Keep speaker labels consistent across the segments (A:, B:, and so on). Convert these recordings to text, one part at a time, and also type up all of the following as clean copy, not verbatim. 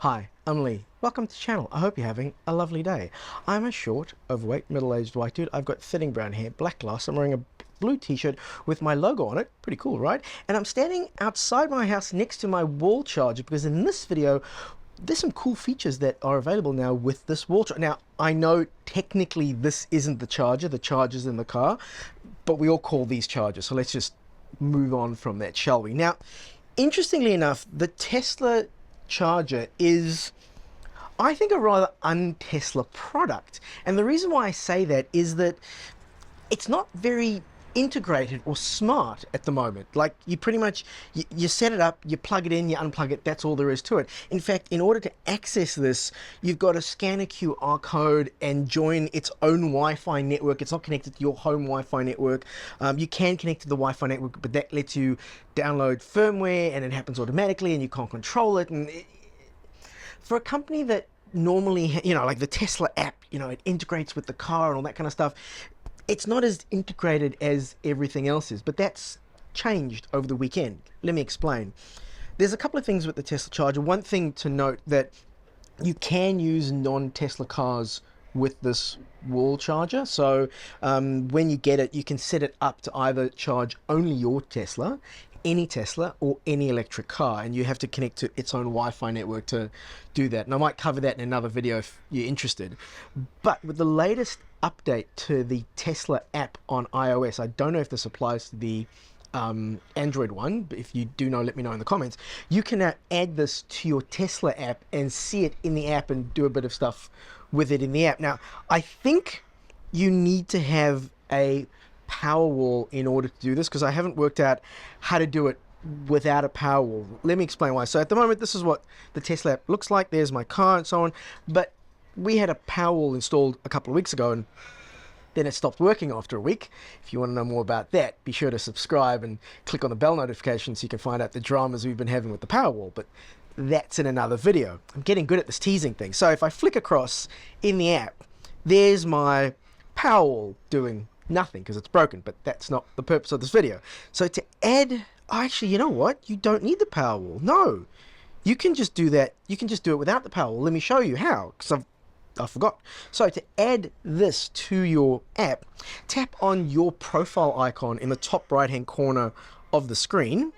A: Hi, I'm Lee. Welcome to the channel. I hope you're having a lovely day. I'm a short, overweight, middle-aged white dude. I've got thinning brown hair, black glass. I'm wearing a blue t-shirt with my logo on it. Pretty cool, right? And I'm standing outside my house next to my wall charger because in this video, there's some cool features that are available now with this wall charger. Now, I know technically this isn't the charger's in the car, but we all call these chargers. So let's just move on from that, shall we? Now, interestingly enough, the Tesla charger is, I think, a rather un-Tesla product. And the reason why I say that is that it's not very integrated or smart at the moment. Like, you pretty much, you set it up, you plug it in, you unplug it, that's all there is to it. In fact, in order to access this, you've got to scan a QR code and join its own Wi-Fi network. It's not connected to your home Wi-Fi network. You can connect to the Wi-Fi network, but that lets you download firmware and it happens automatically and you can't control it. And for a company that normally, like the Tesla app, it integrates with the car and all that kind of stuff, it's not as integrated as everything else is, but that's changed over the weekend. Let me explain. There's a couple of things with the Tesla charger. One thing to note, that you can use non-Tesla cars with this wall charger. So when you get it, you can set it up to either charge only your Tesla, any Tesla, or any electric car, and you have to connect to its own Wi-Fi network to do that. And I might cover that in another video if you're interested. But with the latest update to the Tesla app on iOS, I don't know if this applies to the Android one, but if you do know, let me know in the comments. You can now add this to your Tesla app and see it in the app and do a bit of stuff with it in the app. Now, I think you need to have a Powerwall in order to do this, because I haven't worked out how to do it without a Powerwall. Let me explain why. So at the moment, this is what the Tesla app looks like. There's my car and so on, but we had a Powerwall installed a couple of weeks ago and then it stopped working after a week. If you want to know more about that, be sure to subscribe and click on the bell notification so you can find out the dramas we've been having with the Powerwall, but that's in another video. I'm getting good at this teasing thing. So if I flick across in the app, there's my Powerwall doing nothing because it's broken, but that's not the purpose of this video. So to add, actually, you know what? You don't need the Powerwall. No, you can just do that. You can just do it without the Powerwall. Let me show you how, because I forgot. So to add this to your app, tap on your profile icon in the top right hand corner of the screen,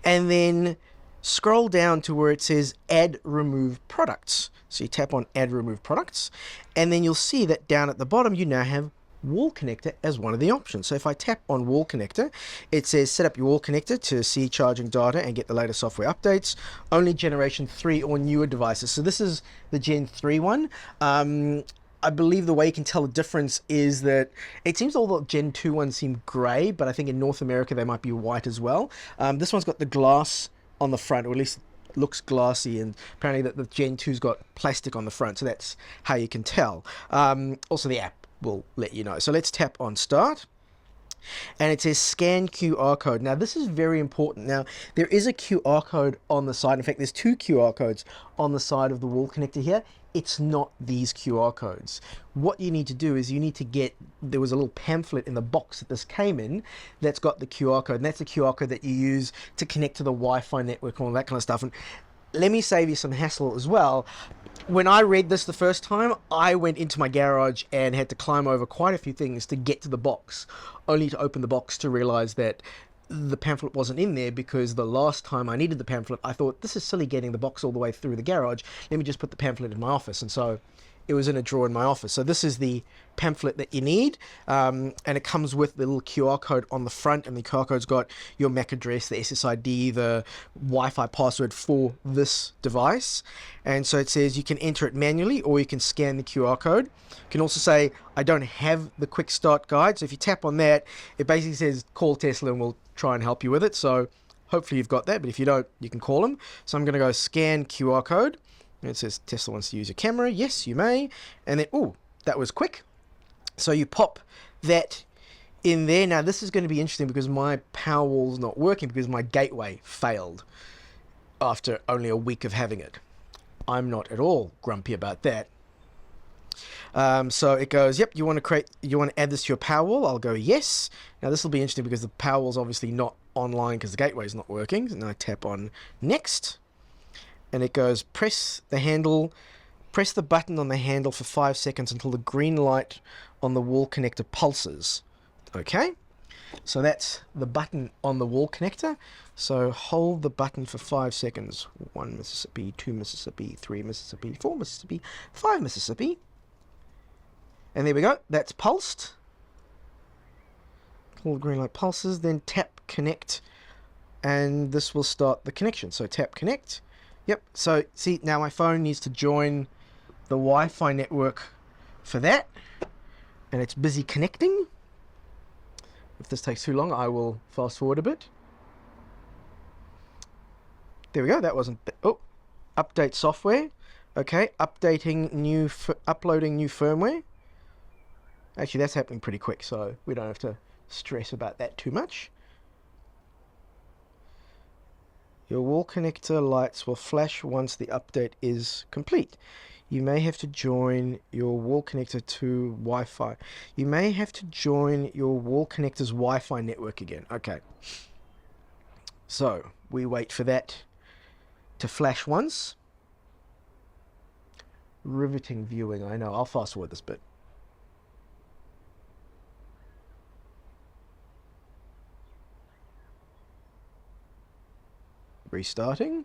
A: and then scroll down to where it says add remove products. So you tap on add remove products, and then you'll see that down at the bottom you now have wall connector as one of the options. So if I tap on wall connector, it says set up your wall connector to see charging data and get the latest software updates, only generation 3 or newer devices. So this is the Gen 3 one. I believe the way you can tell the difference is that it seems all the Gen 2 ones seem gray, but I think in North America they might be white as well. This one's got the glass on the front, or at least looks glassy, and apparently the Gen 2's got plastic on the front, so that's how you can tell. Also the app will let you know. So let's tap on start, and it says scan QR code. Now this is very important. Now there is a QR code on the side. In fact, there's 2 QR codes on the side of the wall connector here. It's not these QR codes. What you need to do is you need to get, there was a little pamphlet in the box that this came in that's got the QR code, and that's the QR code that you use to connect to the Wi-Fi network and all that kind of stuff. And let me save you some hassle as well. When I read this the first time, I went into my garage and had to climb over quite a few things to get to the box, only to open the box to realize that the pamphlet wasn't in there, because the last time I needed the pamphlet, I thought, this is silly getting the box all the way through the garage. Let me just put the pamphlet in my office. And so it was in a drawer in my office. So this is the pamphlet that you need, and it comes with the little QR code on the front, and the QR code's got your MAC address, the SSID, the Wi-Fi password for this device. And so it says you can enter it manually or you can scan the QR code. You can also say, I don't have the quick start guide. So if you tap on that, it basically says call Tesla and we'll try and help you with it. So hopefully you've got that, but if you don't, you can call them. So I'm going to go scan QR code. And it says Tesla wants to use your camera. Yes, you may. And then, oh, that was quick. So you pop that in there. Now this is going to be interesting because my Powerwall's not working because my gateway failed after only a week of having it. I'm not at all grumpy about that. So it goes, yep, you want to add this to your Powerwall? I'll go yes. Now this will be interesting because the Powerwall's obviously not online because the gateway's not working. And I tap on next. and it goes press the button on the handle for 5 seconds until the green light on the wall connector pulses. Okay, so that's the button on the wall connector. So hold the button for 5 seconds. 1 Mississippi, 2 Mississippi, 3 Mississippi, 4 Mississippi, 5 Mississippi. And there we go, that's pulsed. All the green light pulses, then tap connect, and this will start the connection. So tap connect. Yep, so see, now my phone needs to join the Wi-Fi network for that, and it's busy connecting. If this takes too long, I will fast forward a bit. There we go, that wasn't, oh, update software. Okay, uploading new firmware. Actually, that's happening pretty quick, so we don't have to stress about that too much. Your wall connector lights will flash once the update is complete. You may have to join your wall connector to Wi-Fi. You may have to join your wall connector's Wi-Fi network again. Okay. So we wait for that to flash once. Riveting viewing, I know. I'll fast forward this bit. Restarting.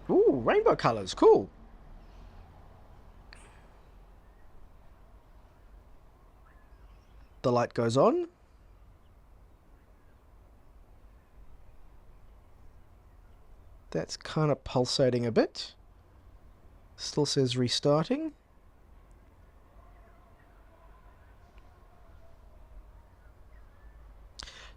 A: Ooh, rainbow colors, cool. The light goes on. That's kind of pulsating a bit. Still says restarting.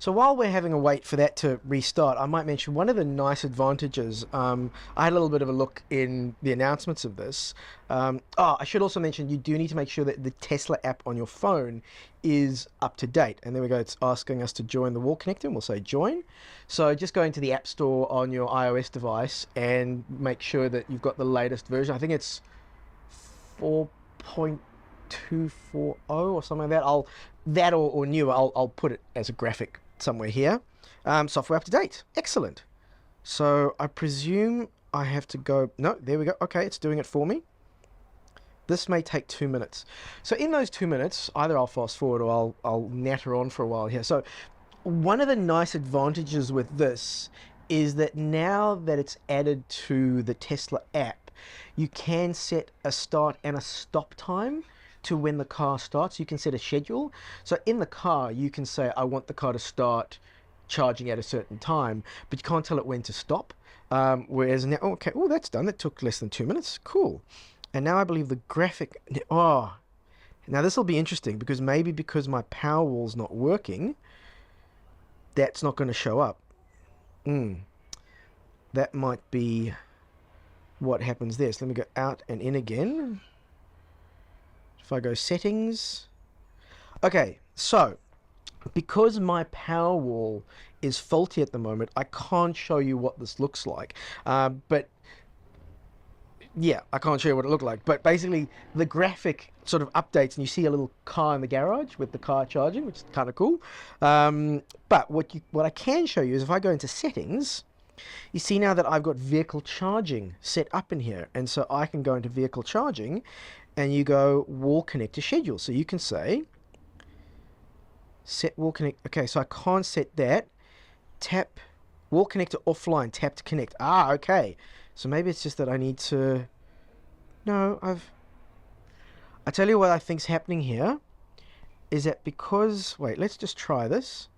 A: So while we're having a wait for that to restart, I might mention one of the nice advantages. I had a little bit of a look in the announcements of this. I should also mention you do need to make sure that the Tesla app on your phone is up to date. And there we go, it's asking us to join the wall connector, and we'll say join. So just go into the App Store on your iOS device and make sure that you've got the latest version. I think it's 4.240 or something like that. Or newer. I'll put it as a graphic somewhere here. Software up to date. Excellent. So I presume I have to go. No, there we go. Okay, it's doing it for me. This may take 2 minutes. So in those 2 minutes, either I'll fast forward or I'll natter on for a while here. So one of the nice advantages with this is that now that it's added to the Tesla app, you can set a start and a stop time to when the car starts. You can set a schedule. So in the car, you can say, I want the car to start charging at a certain time, but you can't tell it when to stop. Whereas now, okay, oh, that's done. That took less than 2 minutes. Cool. And now I believe the graphic, now this will be interesting because maybe because my Powerwall's not working, that's not going to show up. That might be what happens there. So let me go out and in again. If I go settings. Okay, so because my Powerwall is faulty at the moment, I can't show you what this looks like. But yeah, I can't show you what it looked like. But basically, the graphic sort of updates, and you see a little car in the garage with the car charging, which is kind of cool. But what I can show you is if I go into settings, you see now that I've got vehicle charging set up in here. And so I can go into vehicle charging, and you go wall connector schedule. So you can say set wall connect. Okay, so I can't set that. Tap wall connector offline, tap to connect. Okay. So maybe it's just that I need to, no, I tell you what I think's happening here is that because, wait, let's just try this.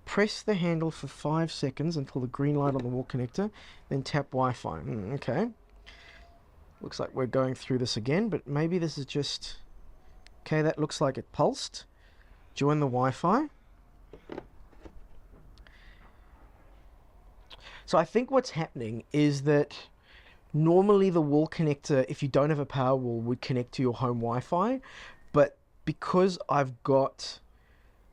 A: Press the handle for 5 seconds until the green light on the wall connector, then tap Wi-Fi. Okay. Looks like we're going through this again, but maybe this is just, okay, that looks like it pulsed. Join the Wi-Fi. So I think what's happening is that normally the wall connector, if you don't have a Powerwall, would connect to your home Wi-Fi. But because I've got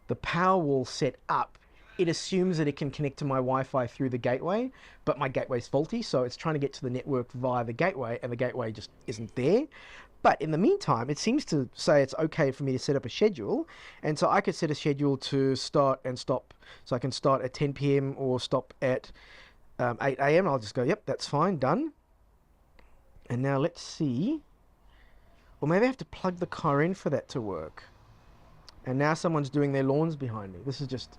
A: the Powerwall set up, it assumes that it can connect to my Wi-Fi through the gateway, but my gateway's faulty, so it's trying to get to the network via the gateway, and the gateway just isn't there. But in the meantime, it seems to say it's okay for me to set up a schedule. And so I could set a schedule to start and stop. So I can start at 10 p.m. or stop at 8 a.m. I'll just go, yep, that's fine, done. And now let's see. Or maybe I have to plug the car in for that to work. And now someone's doing their lawns behind me. This is just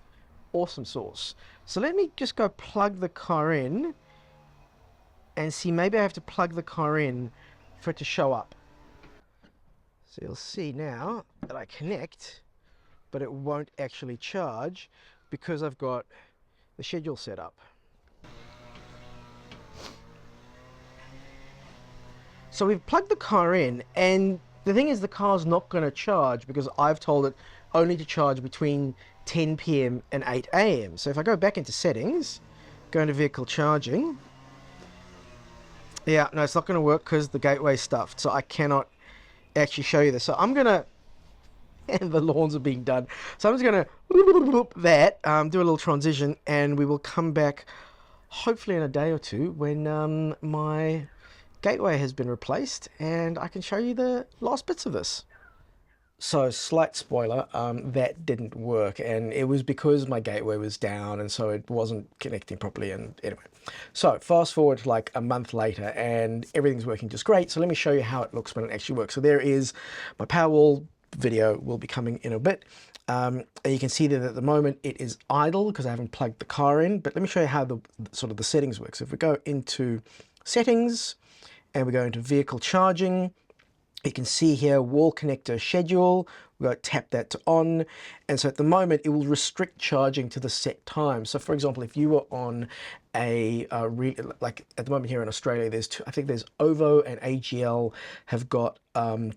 A: awesome sauce. So let me just go plug the car in and see, maybe I have to plug the car in for it to show up. So you'll see now that I connect, but it won't actually charge because I've got the schedule set up. So we've plugged the car in, and the thing is the car's not going to charge because I've told it only to charge between 10 p.m. and 8 a.m. So if I go back into settings, go into vehicle charging, yeah, no, it's not going to work because the gateway's stuffed, so I cannot actually show you this. So I'm going to, and the lawns are being done, so I'm just going to that, do a little transition, and we will come back hopefully in a day or two when my gateway has been replaced and I can show you the last bits of this. So slight spoiler, that didn't work, and it was because my gateway was down and so it wasn't connecting properly. And anyway, so fast forward to like a month later and everything's working just great. So let me show you how it looks when it actually works. So there is my Powerwall. Video will be coming in a bit. And you can see that at the moment it is idle because I haven't plugged the car in, but let me show you how the sort of the settings work. So if we go into settings and we go into vehicle charging, you can see here wall connector schedule. We've got to tap that to on, and so at the moment it will restrict charging to the set time. So for example, if you were on a like at the moment here in Australia, there's two, I think there's OVO and AGL have got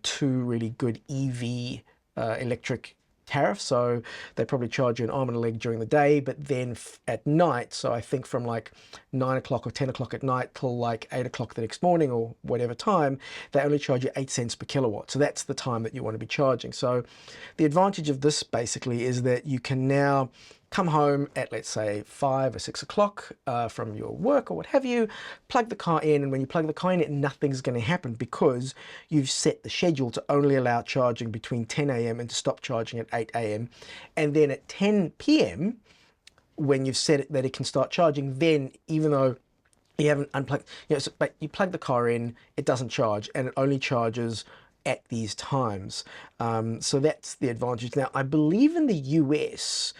A: two really good EV electric tariff, so they probably charge you an arm and a leg during the day, but then at night, so I think from like 9 o'clock or 10 o'clock at night till like 8 o'clock the next morning or whatever time, they only charge you 8 cents per kilowatt. So that's the time that you want to be charging. So the advantage of this basically is that you can now come home at, let's say, 5 or 6 o'clock from your work or what have you, plug the car in, and when you plug the car in, nothing's going to happen because you've set the schedule to only allow charging between 10 a.m. and to stop charging at 8 a.m. And then at 10 p.m., when you've set it that it can start charging, then even though you haven't unplugged, so, but you plug the car in, it doesn't charge, and it only charges at these times. So that's the advantage. Now, I believe in the US,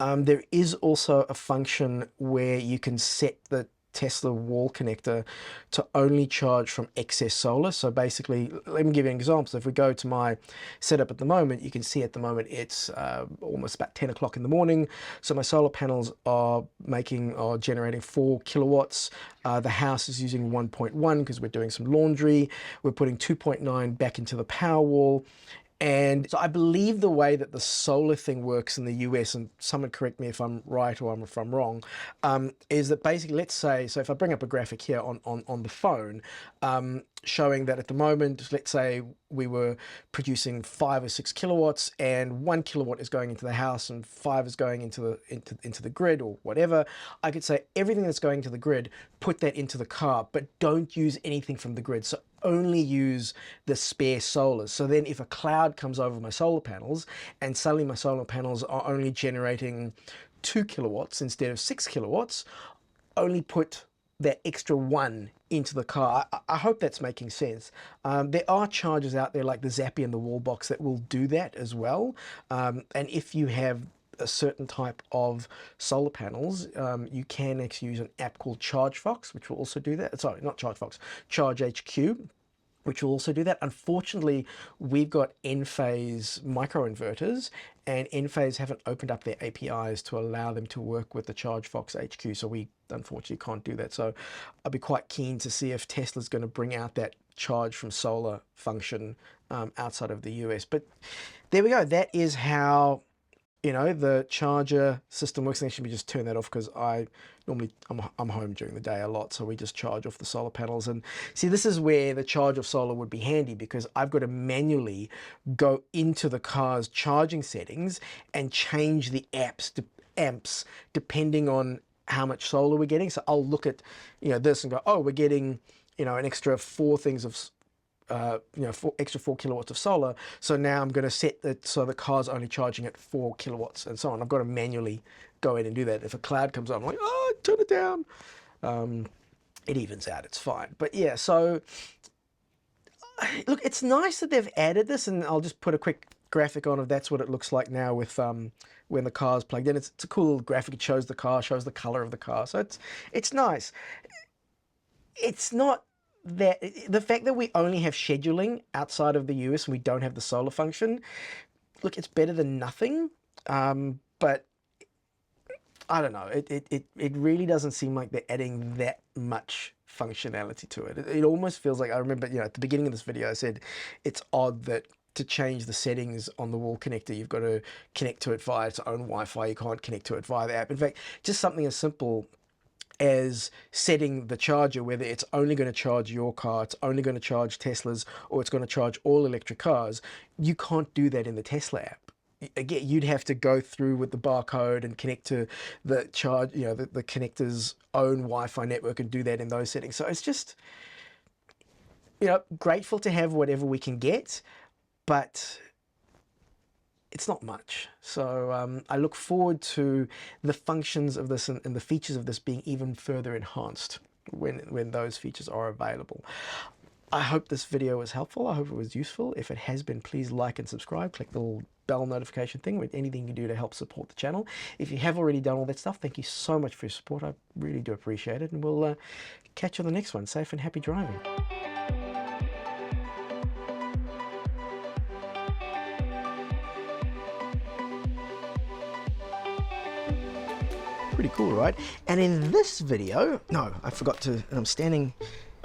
A: there is also a function where you can set the Tesla wall connector to only charge from excess solar. So basically, let me give you an example. So if we go to my setup at the moment, you can see at the moment it's almost about 10 o'clock in the morning. So my solar panels are generating 4 kilowatts. The house is using 1.1 because we're doing some laundry. We're putting 2.9 back into the Powerwall. And so I believe the way that the solar thing works in the US, and someone correct me if I'm right or if I'm wrong, is that basically, let's say, so if I bring up a graphic here on the phone, showing that at the moment, let's say we were producing 5 or 6 kilowatts and 1 kilowatt is going into the house and 5 is going into the grid or whatever, I could say everything that's going to the grid, put that into the car, but don't use anything from the grid. So only use the spare solar. So then if a cloud comes over my solar panels and suddenly my solar panels are only generating 2 kilowatts instead of 6 kilowatts, only put that extra 1 into the car. I hope that's making sense. There are chargers out there like the Zappy and the Wallbox that will do that as well. And if you have a certain type of solar panels, you can actually use an app called ChargeFox, which will also do that. Sorry, not ChargeFox, Charge HQ, which will also do that. Unfortunately, we've got Enphase microinverters, and Enphase haven't opened up their APIs to allow them to work with the ChargeFox HQ, so we unfortunately can't do that. So I'll be quite keen to see if Tesla's going to bring out that charge from solar function outside of the US. But there we go. That is how the charger system works. And actually, we just turn that off because I'm home during the day a lot, so we just charge off the solar panels. And see, this is where the charge of solar would be handy because I've got to manually go into the car's charging settings and change the amps depending on how much solar we're getting. So I'll look at this and go, oh, we're getting an extra 4 things of extra 4 kilowatts of solar. So now I'm going to set it so the car's only charging at 4 kilowatts and so on. I've got to manually go in and do that. If a cloud comes on, I'm like, oh, turn it down. It evens out, it's fine. But yeah, so look, it's nice that they've added this, and I'll just put a quick graphic on of that's what it looks like now with when the car's plugged in. It's a cool little graphic. It shows the car, shows the color of the car, so it's nice. It's not that the fact that we only have scheduling outside of the US and we don't have the solar function. Look, it's better than nothing, but I don't know. It really doesn't seem like they're adding that much functionality to it. It almost feels like, I remember, at the beginning of this video, I said it's odd that to change the settings on the wall connector, you've got to connect to it via its own Wi-Fi. You can't connect to it via the app. In fact, just something as simple as setting the charger, whether it's only going to charge your car, it's only going to charge Teslas, or it's going to charge all electric cars, you can't do that in the Tesla app. Again, you'd have to go through with the barcode and connect to the charge, the connector's own Wi-Fi network and do that in those settings. So it's just, grateful to have whatever we can get, but it's not much. So I look forward to the functions of this and the features of this being even further enhanced when those features are available. I hope this video was helpful. I hope it was useful. If it has been, please like and subscribe. Click the little bell notification thing with anything you do to help support the channel. If you have already done all that stuff, thank you so much for your support. I really do appreciate it. And we'll catch you on the next one. Safe and happy driving. Pretty cool, right? And in this video, no, I forgot to, I'm standing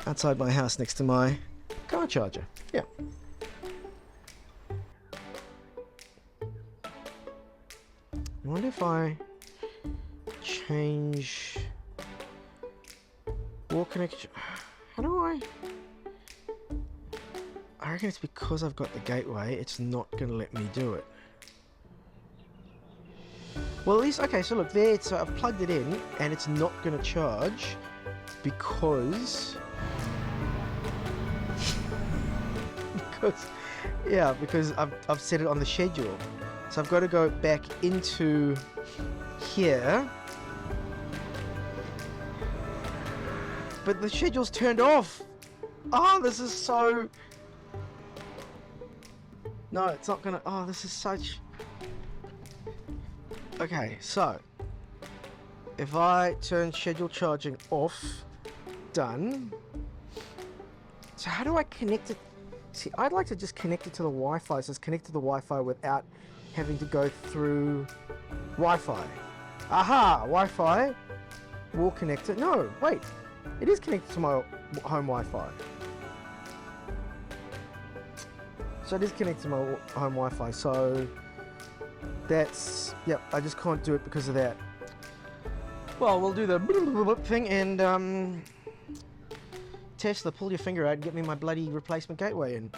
A: outside my house next to my car charger. Yeah. I wonder if I change wall connection. How do I reckon it's because I've got the gateway, it's not going to let me do it. Well, at least, okay, so look there, so I've plugged it in and it's not going to charge because I've set it on the schedule. So I've got to go back into here, but the schedule's turned off. Oh, this is so, no, it's not gonna, oh, this is such, okay, so if I turn schedule charging off, done. So how do I connect it? See, I'd like to just connect it to the Wi-Fi, so it's connected to the Wi-Fi without having to go through Wi-Fi. Aha, Wi-Fi, wall connector. No, wait, it is connected to my home Wi-Fi. So it is connected to my home Wi-Fi, so that's, yep, I just can't do it because of that. Well, we'll do the thing and Tesla, pull your finger out and get me my bloody replacement gateway in.